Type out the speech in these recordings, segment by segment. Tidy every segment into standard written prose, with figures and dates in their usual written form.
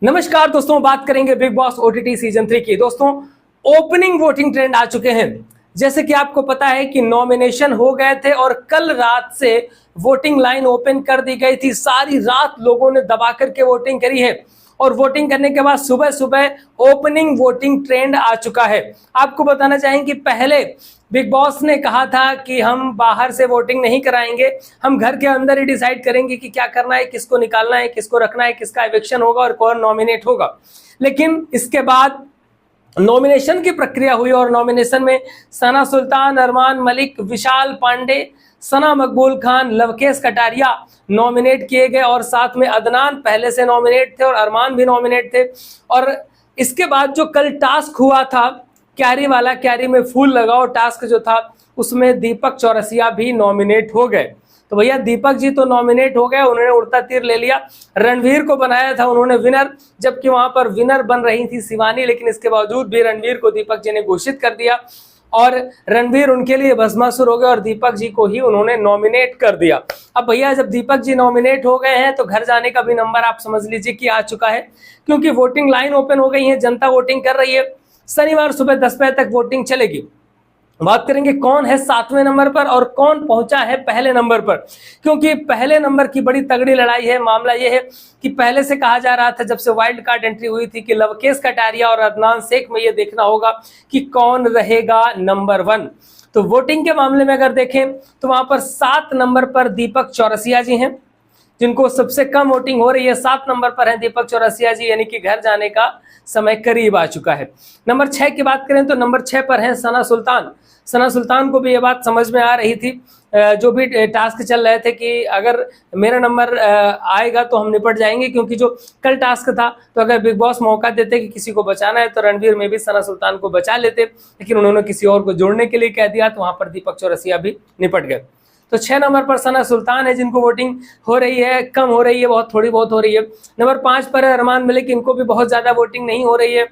नमस्कार दोस्तों, बात करेंगे बिग बॉस ओटीटी सीजन 3 की। दोस्तों, ओपनिंग वोटिंग ट्रेंड आ चुके हैं। जैसे कि आपको पता है कि नॉमिनेशन हो गए थे और कल रात से वोटिंग लाइन ओपन कर दी गई थी। सारी रात लोगों ने दबा करके वोटिंग करी है और वोटिंग करने के बाद सुबह सुबह ओपनिंग वोटिंग ट्रेंड आ चुका है। आपको बताना चाहेंगे कि पहले बिग बॉस ने कहा था कि हम बाहर से वोटिंग नहीं कराएंगे, हम घर के अंदर ही डिसाइड करेंगे कि क्या करना है, किसको निकालना है, किसको रखना है, किसका इविक्शन होगा और कौन नॉमिनेट होगा। लेकिन इसके बाद नॉमिनेशन की प्रक्रिया हुई और नॉमिनेशन में सना सुल्तान, अरमान मलिक, विशाल पांडे, सना मकबूल खान, लवकेश कटारिया नॉमिनेट किए गए और साथ में अदनान पहले से नॉमिनेट थे और अरमान भी नॉमिनेट थे। और इसके बाद जो कल टास्क हुआ था क्यारी वाला, क्यारी में फूल लगाओ टास्क जो था, उसमें दीपक चौरसिया भी नॉमिनेट हो गए। तो भैया दीपक जी तो नॉमिनेट हो गए, उन्होंने उड़ता तीर ले लिया। रणवीर को बनाया था उन्होंने विनर, जबकि वहां पर विनर बन रही थी शिवानी, लेकिन इसके बावजूद भी रणवीर को दीपक जी ने घोषित कर दिया और रणवीर उनके लिए भस्मासुर हो गए और दीपक जी को ही उन्होंने नॉमिनेट कर दिया। अब भैया जब दीपक जी नॉमिनेट हो गए हैं तो घर जाने का भी नंबर आप समझ लीजिए कि आ चुका है, क्योंकि वोटिंग लाइन ओपन हो गई है, जनता वोटिंग कर रही है। शनिवार सुबह 10 बजे तक वोटिंग चलेगी। बात करेंगे कौन है 7वें नंबर पर और कौन पहुंचा है पहले नंबर पर, क्योंकि पहले नंबर की बड़ी तगड़ी लड़ाई है। मामला यह है कि पहले से कहा जा रहा था, जब से वाइल्ड कार्ड एंट्री हुई थी, कि लवकेश कटारिया और अदनान शेख में यह देखना होगा कि कौन रहेगा नंबर 1। तो वोटिंग के मामले में अगर देखें तो वहां पर 7 नंबर पर दीपक चौरसिया जी हैं, जिनको सबसे कम वोटिंग हो रही है। 7 नंबर पर है दीपक चौरसिया जी, यानी कि घर जाने का समय करीब आ चुका है। नंबर 6 की बात करें तो नंबर 6 पर है सना सुल्तान। सना सुल्तान को भी ये बात समझ में आ रही थी, जो भी टास्क चल रहे थे, कि अगर मेरा नंबर आएगा तो हम निपट जाएंगे, क्योंकि जो कल टास्क था, तो अगर बिग बॉस मौका देते कि किसी को बचाना है तो रणवीर में भी सना सुल्तान को बचा लेते, लेकिन उन्होंने किसी और को जोड़ने के लिए कह दिया, तो वहां पर दीपक चौरसिया भी निपट गए। तो 6 नंबर पर सना सुल्तान है, जिनको वोटिंग हो रही है, कम हो रही है, बहुत थोड़ी बहुत हो रही है। नंबर 5 पर है अरमान मलिक, इनको भी बहुत ज्यादा वोटिंग नहीं हो रही है,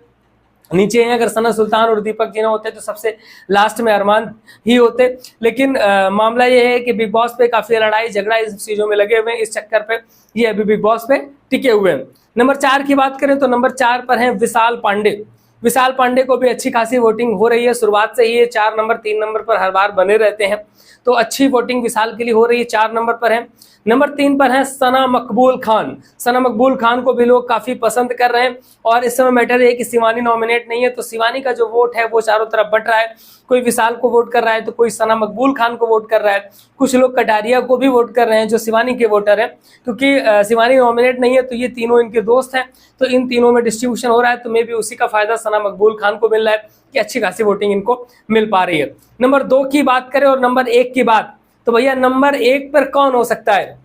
नीचे हैं। अगर सना सुल्तान और दीपक जी ना होते तो सबसे लास्ट में अरमान ही होते। लेकिन मामला ये है कि बिग बॉस पे काफी लड़ाई झगड़ा इस चीजों में लगे हुए हैं, इस चक्कर पे ये अभी बिग बॉस पे टिके हुए हैं। नंबर 4 की बात करें तो नंबर 4 पर है विशाल पांडे। विशाल पांडे को भी अच्छी खासी वोटिंग हो रही है, शुरुआत से ही ये 4 नंबर 3 नंबर पर हर बार बने रहते हैं, तो अच्छी वोटिंग विशाल के लिए हो रही है। 4 नंबर पर है। नंबर 3 पर है सना मकबूल खान। सना मकबूल खान को भी लोग काफी पसंद कर रहे हैं और इस समय मैटर है कि शिवानी नॉमिनेट नहीं है, तो शिवानी का जो वोट है वो चारों तरफ बट रहा है। कोई विशाल को वोट कर रहा है तो कोई सना मकबूल खान को वोट कर रहा है, कुछ लोग कटारिया को भी वोट कर रहे हैं जो शिवानी के वोटर हैं, क्योंकि शिवानी नॉमिनेट नहीं है तो ये तीनों इनके दोस्त हैं, तो इन तीनों में डिस्ट्रीब्यूशन हो रहा है, तो मे भी उसी का फायदा सना मकबूल खान को मिल रहा है कि अच्छी खासी वोटिंग इनको मिल पा रही है। नंबर 2 की बात करें और नंबर 1 की बात, तो भैया नंबर 1 पर कौन हो सकता है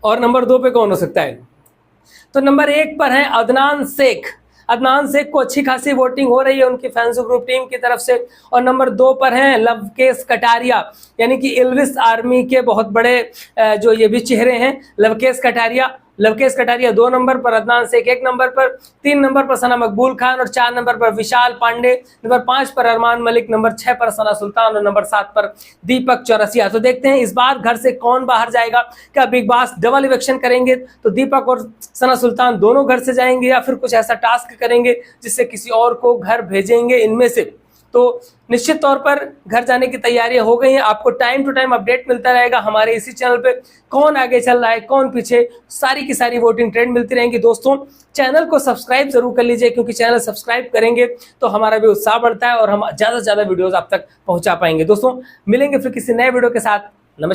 और नंबर 2 पे कौन हो सकता है? तो नंबर 1 पर है अदनान शेख। अदनान शेख को अच्छी खासी वोटिंग हो रही है उनकी फैंस ग्रुप टीम की तरफ से। और नंबर 2 पर हैं लवकेश कटारिया, यानी कि एल्विस आर्मी के बहुत बड़े जो ये भी चेहरे हैं, लवकेश कटारिया। लवकेश कटारिया 2 नंबर पर, अदनान शेख 1 नंबर पर, 3 नंबर पर सना मकबूल खान और 4 नंबर पर विशाल पांडे, नंबर 5 पर अरमान मलिक, नंबर 6 पर सना सुल्तान और नंबर 7 पर दीपक चौरसिया। तो देखते हैं इस बार घर से कौन बाहर जाएगा। क्या बिग बॉस डबल इलेक्शन करेंगे तो दीपक और सना सुल्तान दोनों घर से जाएंगे, या फिर कुछ ऐसा टास्क करेंगे जिससे किसी और को घर भेजेंगे इनमें से? तो निश्चित तौर पर घर जाने की तैयारियां हो गई हैं। आपको टाइम टू टाइम अपडेट मिलता रहेगा हमारे इसी चैनल पे, कौन आगे चल रहा है कौन पीछे, सारी की सारी वोटिंग ट्रेंड मिलती रहेंगी। दोस्तों, चैनल को सब्सक्राइब जरूर कर लीजिए, क्योंकि चैनल सब्सक्राइब करेंगे तो हमारा भी उत्साह बढ़ता है और हम ज्यादा से ज्यादा वीडियोस आप तक पहुंचा पाएंगे। दोस्तों, मिलेंगे फिर किसी नए वीडियो के साथ। नमस्कार।